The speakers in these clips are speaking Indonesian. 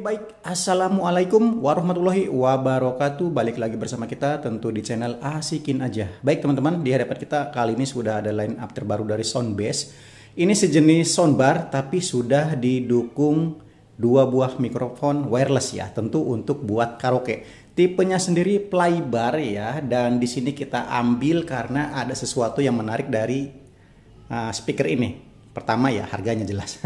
Baik, Assalamualaikum warahmatullahi wabarakatuh. Balik lagi bersama kita tentu di channel Asikin Aja. Baik teman-teman, di hadapan kita kali ini sudah ada line up terbaru dari Soundbase. Ini sejenis soundbar tapi sudah didukung dua buah mikrofon wireless ya, tentu untuk buat karaoke. Tipenya sendiri playbar ya, dan di sini kita ambil karena ada sesuatu yang menarik dari speaker ini. Pertama ya, harganya jelas.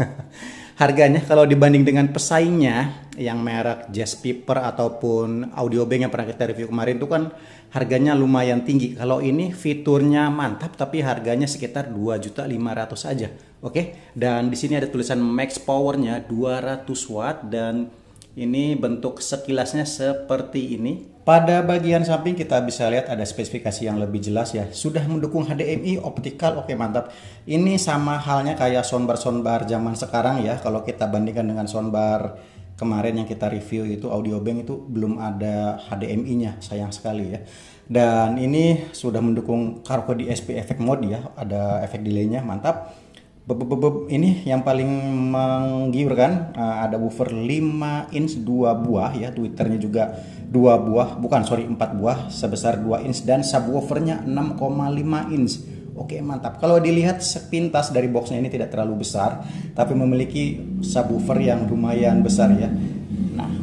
Harganya kalau dibanding dengan pesaingnya yang merek Jasper ataupun Audiobank yang pernah kita review kemarin itu kan harganya lumayan tinggi. Kalau ini fiturnya mantap tapi harganya sekitar 2.500.000 saja. Oke. Dan di sini ada tulisan max powernya 200 watt dan ini bentuk sekilasnya seperti ini. Pada bagian samping kita bisa lihat ada spesifikasi yang lebih jelas ya. Sudah mendukung HDMI, optikal, oke mantap. Ini sama halnya kayak soundbar-soundbar zaman sekarang ya. Kalau kita bandingkan dengan soundbar kemarin yang kita review itu Audiobank itu belum ada HDMI-nya, sayang sekali ya. Dan ini sudah mendukung karaoke di SP Effect Mode ya. Ada efek delay-nya, mantap. Ini yang paling menggiurkan, ada woofer 5 inch 2 buah ya, tweeternya juga 2 buah, bukan sorry 4 buah sebesar 2 inch dan subwoofernya 6,5 inch. Oke mantap. Kalau dilihat sepintas dari boxnya ini tidak terlalu besar tapi memiliki subwoofer yang lumayan besar ya. Nah,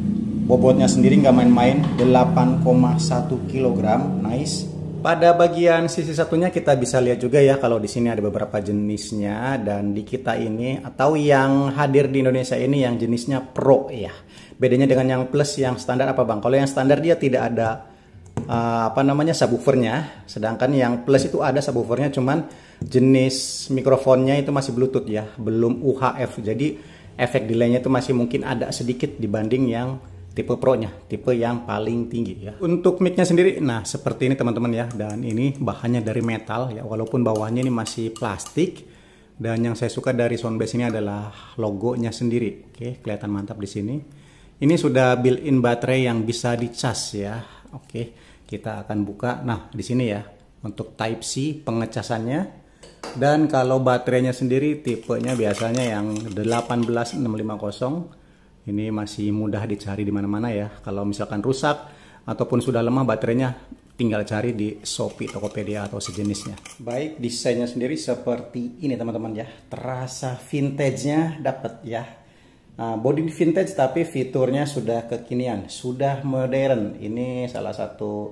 bobotnya sendiri nggak main-main, 8,1 kg, nice. Pada bagian sisi satunya kita bisa lihat juga ya, kalau di sini ada beberapa jenisnya, dan di kita ini atau yang hadir di Indonesia ini yang jenisnya Pro ya. Bedanya dengan yang Plus, yang standar apa Bang? Kalau yang standar dia tidak ada subwoofernya, sedangkan yang Plus itu ada subwoofernya, cuman jenis mikrofonnya itu masih Bluetooth ya, belum UHF. Jadi efek delay-nya itu masih mungkin ada sedikit dibanding yang tipe Pro-nya, tipe yang paling tinggi ya. Untuk mic-nya sendiri, nah seperti ini teman-teman ya, dan ini bahannya dari metal ya, walaupun bawahnya ini masih plastik. Dan yang saya suka dari Soundbase ini adalah logonya sendiri. Oke, kelihatan mantap di sini. Ini sudah built-in baterai yang bisa dicas ya. Oke, kita akan buka. Nah, di sini ya, untuk Type C pengecasannya. Dan kalau baterainya sendiri tipenya biasanya yang 18650. Ini masih mudah dicari di mana-mana ya. Kalau misalkan rusak ataupun sudah lemah baterainya, tinggal cari di Shopee, Tokopedia atau sejenisnya. Baik, desainnya sendiri seperti ini teman-teman ya. Terasa vintage-nya dapat ya. Body vintage tapi fiturnya sudah kekinian, sudah modern. Ini salah satu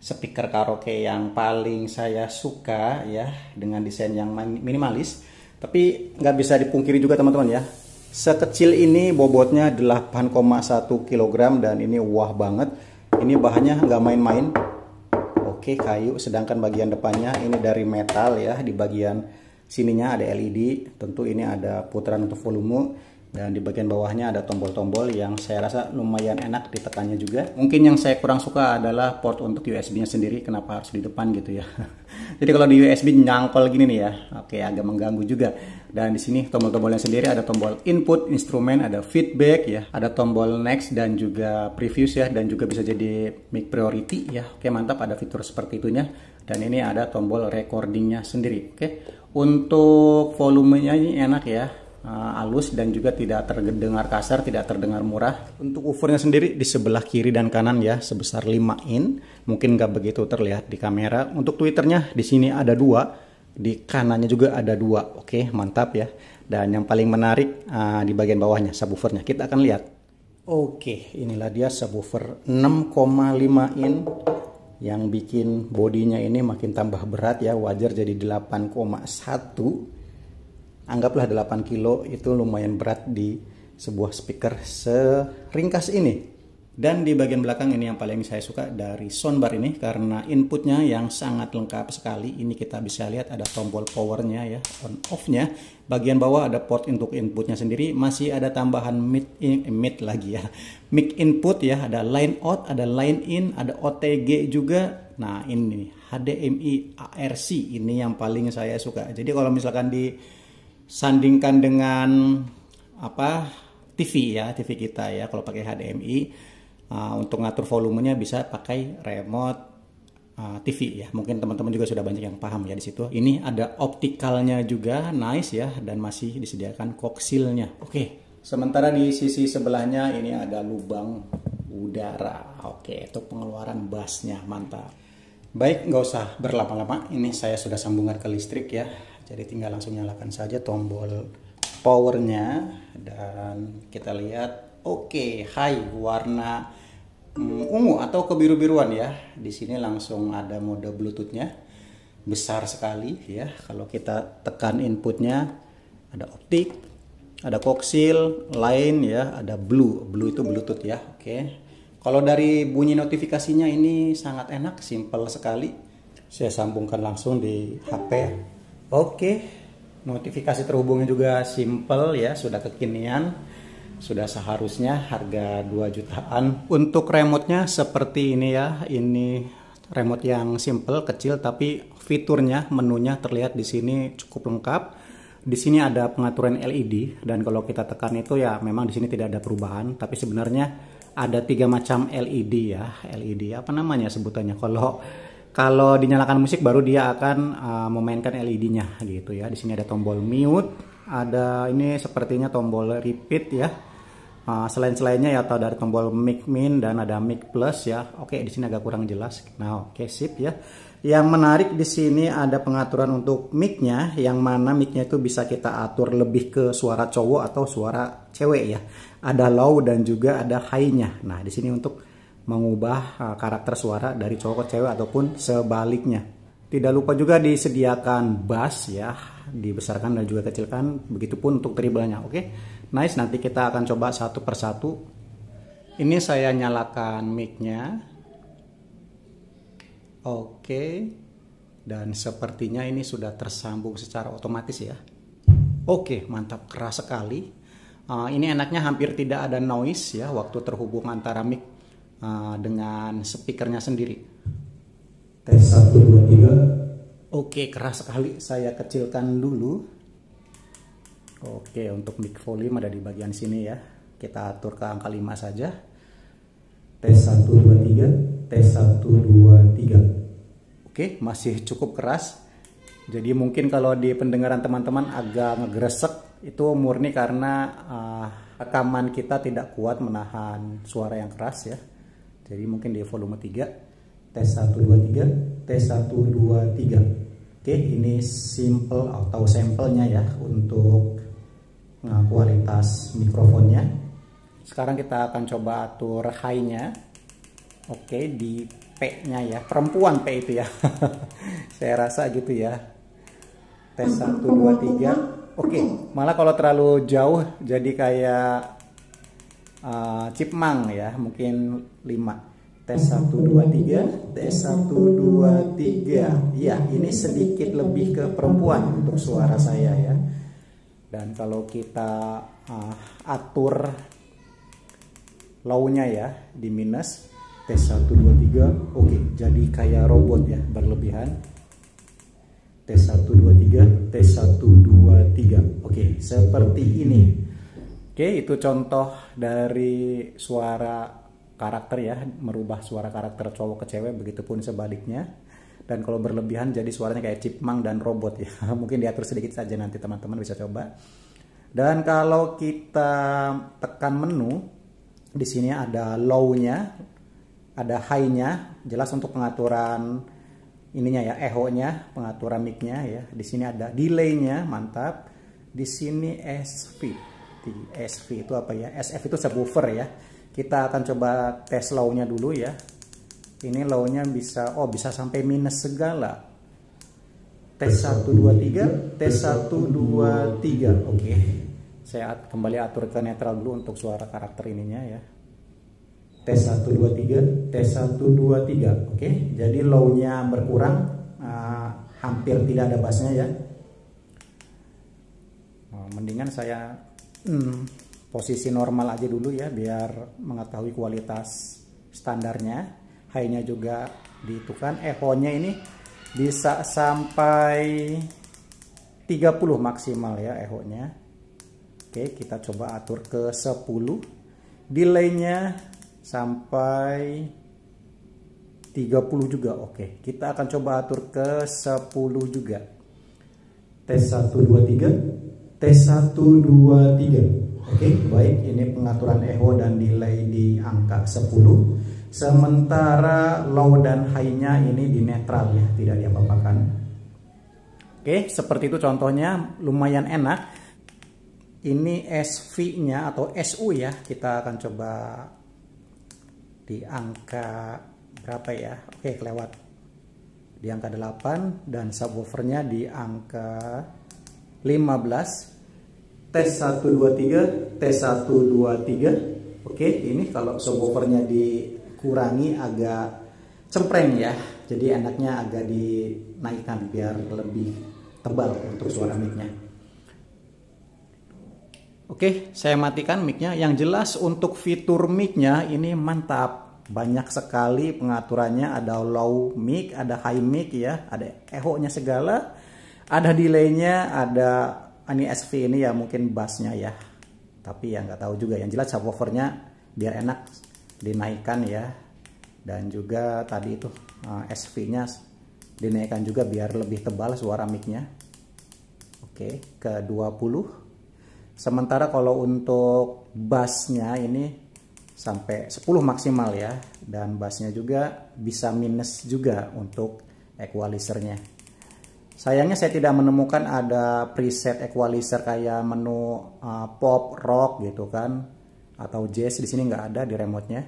speaker karaoke yang paling saya suka ya, dengan desain yang minimalis. Tapi nggak bisa dipungkiri juga teman-teman ya, sekecil ini bobotnya 8,1 kg dan ini wah banget. Ini bahannya nggak main-main. Oke, kayu. Sedangkan bagian depannya ini dari metal ya. Di bagian sininya ada LED. Tentu ini ada putaran untuk volume. Dan di bagian bawahnya ada tombol-tombol yang saya rasa lumayan enak ditekannya juga. Mungkin yang saya kurang suka adalah port untuk USB-nya sendiri. Kenapa harus di depan gitu ya? Jadi kalau di USB nyangkol gini nih ya. Oke, agak mengganggu juga. Dan di sini tombol-tombolnya sendiri ada tombol input, instrumen, ada feedback ya, ada tombol next dan juga previous ya, dan juga bisa jadi mic priority ya. Oke, mantap, ada fitur seperti itunya. Dan ini ada tombol recordingnya sendiri. Oke, untuk volumenya ini enak ya. Halus dan juga tidak terdengar kasar, tidak terdengar murah. Untuk woofernya sendiri di sebelah kiri dan kanan ya, sebesar 5 in. Mungkin nggak begitu terlihat di kamera. Untuk tweeternya di sini ada 2, di kanannya juga ada 2. Oke, mantap ya. Dan yang paling menarik di bagian bawahnya, subwoofernya. Kita akan lihat. Oke, inilah dia subwoofer 6,5 in yang bikin bodinya ini makin tambah berat ya, wajar jadi 8,1. Anggaplah 8 kilo, itu lumayan berat di sebuah speaker seringkas ini. Dan di bagian belakang ini yang paling saya suka dari soundbar ini, karena inputnya yang sangat lengkap sekali. Ini kita bisa lihat ada tombol powernya ya, on off-nya. Bagian bawah ada port untuk inputnya sendiri. Masih ada tambahan mic lagi ya, mic input ya, ada line out, ada line in, ada OTG juga. Nah ini HDMI ARC, ini yang paling saya suka. Jadi kalau misalkan disandingkan dengan TV ya, TV kita ya, kalau pakai HDMI untuk ngatur volumenya bisa pakai remote TV ya. Mungkin teman-teman juga sudah banyak yang paham ya di situ. Ini ada optikalnya juga, nice ya, dan masih disediakan koksilnya. Oke, Sementara di sisi sebelahnya ini ada lubang udara. Oke, itu pengeluaran bassnya, mantap. Baik, nggak usah berlama-lama. Ini saya sudah sambungkan ke listrik ya. Jadi tinggal langsung nyalakan saja tombol powernya dan kita lihat. Oke, high warna ungu atau kebiru-biruan ya. Di sini langsung ada mode Bluetooth-nya. Besar sekali ya. Kalau kita tekan inputnya ada optik, ada koksil, line ya, ada blue. Blue itu Bluetooth ya. Oke. Kalau dari bunyi notifikasinya ini sangat enak, simple sekali. Saya sambungkan langsung di HP. Oke. Notifikasi terhubungnya juga simple ya, sudah kekinian. Sudah seharusnya harga 2 jutaan. Untuk remote-nya seperti ini ya. Ini remote yang simple, kecil, tapi fiturnya, menunya terlihat di sini cukup lengkap. Di sini ada pengaturan LED dan kalau kita tekan itu ya memang di sini tidak ada perubahan, tapi sebenarnya ada 3 macam LED ya. LED apa namanya sebutannya? Kalau dinyalakan musik baru dia akan memainkan LED-nya gitu ya. Di sini ada tombol mute, ada ini sepertinya tombol repeat ya. Selain-selainnya ya atau dari tombol mic min dan ada mic plus ya. Oke, di sini agak kurang jelas. Nah, oke, sip ya. Yang menarik di sini ada pengaturan untuk mic-nya, yang mana mic-nya itu bisa kita atur lebih ke suara cowok atau suara cewek ya. Ada low dan juga ada high-nya. Nah, di sini untuk mengubah karakter suara dari cowok ke cewek ataupun sebaliknya. Tidak lupa juga disediakan bass ya, dibesarkan dan juga kecilkan, begitupun untuk treble-nya. Oke. Nice, nanti kita akan coba satu persatu. Ini saya nyalakan mic-nya. Oke. Dan sepertinya ini sudah tersambung secara otomatis ya. Oke, mantap, keras sekali. Ini enaknya hampir tidak ada noise ya waktu terhubung antara mic dengan speakernya sendiri. Tes 1, 2, 3. Oke, keras sekali. Saya kecilkan dulu. Oke, untuk mic volume ada di bagian sini ya. Kita atur ke angka 5 saja. Tes 1, 2, 3. Tes 1, 2, 3. Oke, masih cukup keras. Jadi mungkin kalau di pendengaran teman-teman agak ngegresek, itu murni karena rekaman kita tidak kuat menahan suara yang keras ya. Jadi mungkin di volume 3. Tes 1, 2, 3. Tes 1, 2, 3. Oke, ini simple atau sampelnya ya untuk kualitas mikrofonnya. Sekarang kita akan coba atur high-nya. Oke, di P-nya ya. Perempuan P itu ya. Saya rasa gitu ya. Tes 1, 2, 3. Oke, malah kalau terlalu jauh jadi kayak chipmunk ya, mungkin 5. Tes 1, 2, 3. Tes 1, 2, 3. Ya, ini sedikit lebih ke perempuan untuk suara saya ya. Dan kalau kita atur low-nya ya di minus. Tes 1, 2, 3. Oke, jadi kayak robot ya, berlebihan. Tes 1, 2, 3. Tes 1, 2, 3. Oke, seperti ini. Oke, itu contoh dari suara karakter ya, merubah suara karakter cowok ke cewek, begitupun sebaliknya. Dan kalau berlebihan jadi suaranya kayak chipmunk dan robot ya. Mungkin diatur sedikit saja, nanti teman-teman bisa coba. Dan kalau kita tekan menu, di sini ada low-nya, ada high-nya, jelas untuk pengaturan ininya ya, echo-nya, pengaturan mic-nya ya. Di sini ada delay-nya, mantap. Di sini SV. SV itu apa ya? SF itu subwoofer ya. Kita akan coba tes low-nya dulu ya. Ini low-nya bisa sampai minus segala. Tes 1, 2, 3. Tes 1, 2, 3. Oke. Saya kembali atur ke netral dulu untuk suara karakter ininya ya. Tes 1, 2, 3. Tes 1, 2, 3. Oke. Jadi low-nya berkurang. Hampir tidak ada bassnya ya. Mendingan saya posisi normal aja dulu ya, biar mengetahui kualitas standarnya. High-nya juga dihitungkan. Echo-nya ini bisa sampai 30 maksimal ya echo-nya. Oke, kita coba atur ke 10. Delay-nya sampai 30 juga. Oke, kita akan coba atur ke 10 juga. Tes 1, 2, 3. Tes 1, 2, 3. Oke, baik, ini pengaturan echo dan delay di angka 10. Sementara low dan high-nya ini di netral ya, tidak diapa-apakan. Oke, seperti itu contohnya, lumayan enak. Ini SV-nya atau SU ya, kita akan coba di angka berapa ya? Oke, kelewat. Di angka 8 dan subwoofernya di angka 15. Tes 123, tes 123. Oke, ini kalau subwoofernya dikurangi agak cempreng ya. Jadi enaknya agak dinaikkan biar lebih tebal untuk suara mic-nya. Oke, saya matikan mic-nya. Yang jelas untuk fitur mic-nya ini mantap. Banyak sekali pengaturannya, ada low mic, ada high mic ya, ada echo-nya segala, ada delay-nya, ada ini SV ini ya mungkin bassnya ya, tapi ya nggak tahu juga. Yang jelas subwoofernya biar enak dinaikkan ya, dan juga tadi itu SV-nya dinaikkan juga biar lebih tebal suara mic-nya. Oke, ke 20. Sementara kalau untuk bassnya ini sampai 10 maksimal ya, dan bassnya juga bisa minus juga untuk equalizernya. Sayangnya saya tidak menemukan ada preset equalizer kayak menu pop, rock gitu kan, atau jazz. Di sini nggak ada di remote-nya.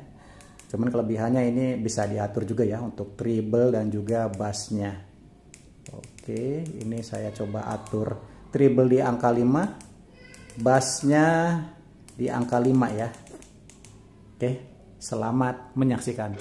Cuman kelebihannya ini bisa diatur juga ya untuk treble dan juga bassnya. Oke, ini saya coba atur treble di angka 5, bassnya di angka 5 ya. Oke, selamat menyaksikan.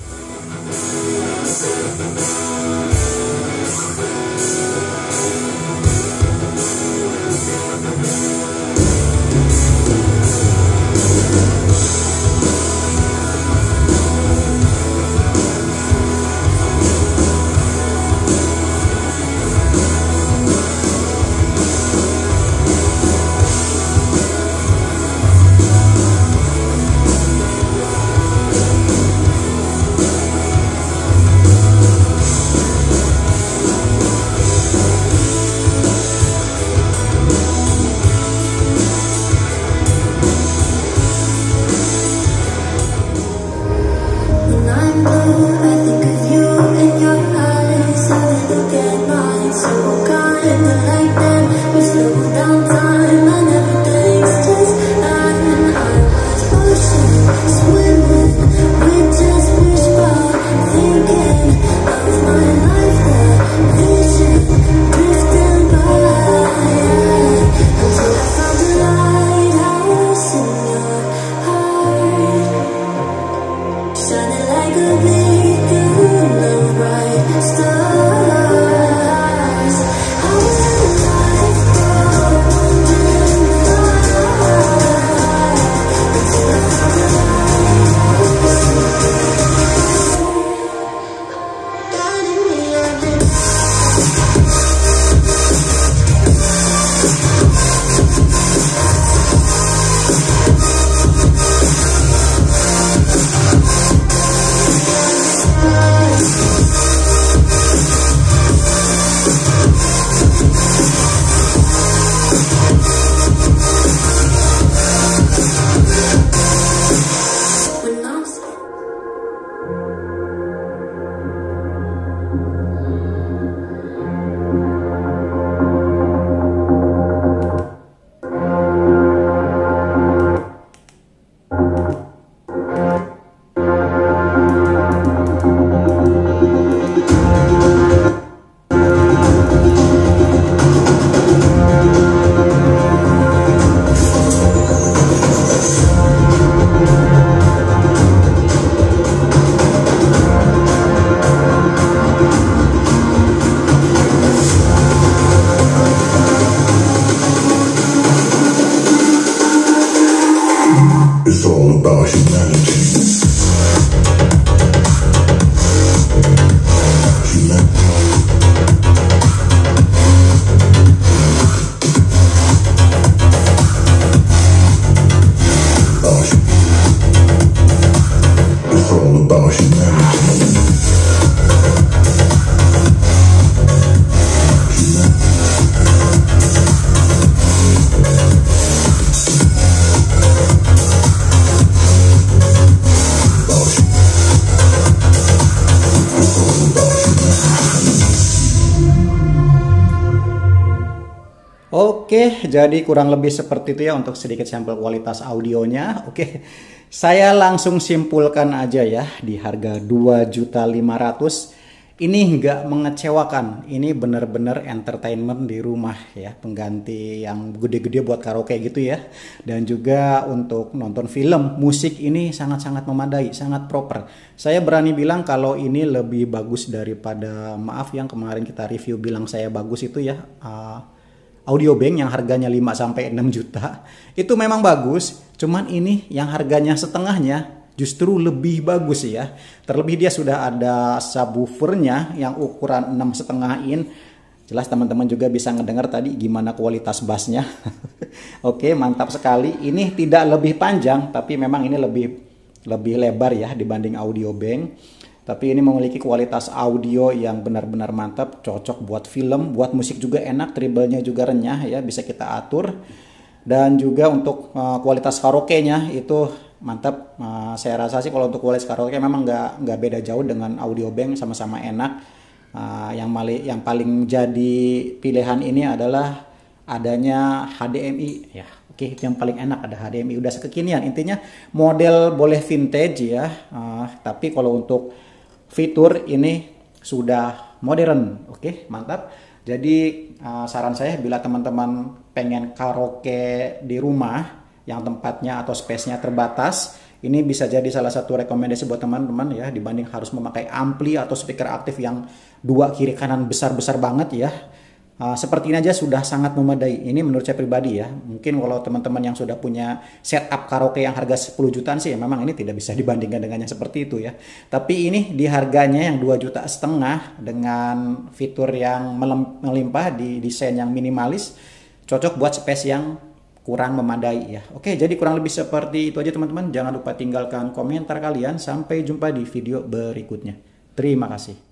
Oke, jadi kurang lebih seperti itu ya untuk sedikit sampel kualitas audionya. Oke, saya langsung simpulkan aja ya, di harga 2.500.000 ini nggak mengecewakan. Ini bener-bener entertainment di rumah ya, pengganti yang gede-gede buat karaoke gitu ya. Dan juga untuk nonton film, musik ini sangat-sangat memadai, sangat proper. Saya berani bilang kalau ini lebih bagus daripada, maaf yang kemarin kita review bilang saya bagus itu ya, Audiobank yang harganya 5-6 juta. Itu memang bagus, cuman ini yang harganya setengahnya justru lebih bagus ya. Terlebih dia sudah ada subwoofernya yang ukuran 6,5 in. Jelas teman-teman juga bisa ngedengar tadi gimana kualitas bassnya. Oke, mantap sekali. Ini tidak lebih panjang, tapi memang ini lebih lebar ya dibanding Audiobank. Tapi ini memiliki kualitas audio yang benar-benar mantap, cocok buat film, buat musik juga enak, treble-nya juga renyah ya, bisa kita atur. Dan juga untuk kualitas karaoke-nya itu mantap. Saya rasa sih kalau untuk kualitas karaoke memang nggak beda jauh dengan Audiobank, sama-sama enak. Yang paling jadi pilihan ini adalah adanya HDMI ya. Oke, itu yang paling enak, ada HDMI, udah sekekinian. Intinya model boleh vintage ya, tapi kalau untuk fitur ini sudah modern. Oke, mantap. Jadi saran saya bila teman-teman pengen karaoke di rumah yang tempatnya atau space-nya terbatas, ini bisa jadi salah satu rekomendasi buat teman-teman ya, dibanding harus memakai ampli atau speaker aktif yang dua kiri kanan besar-besar banget ya. Seperti ini aja sudah sangat memadai. Ini menurut saya pribadi ya. Mungkin kalau teman-teman yang sudah punya setup karaoke yang harga 10 jutaan sih, memang ini tidak bisa dibandingkan dengan yang seperti itu ya. Tapi ini di harganya yang 2,5 juta dengan fitur yang melimpah di desain yang minimalis, cocok buat space yang kurang memadai ya. Oke, jadi kurang lebih seperti itu aja teman-teman. Jangan lupa tinggalkan komentar kalian. Sampai jumpa di video berikutnya. Terima kasih.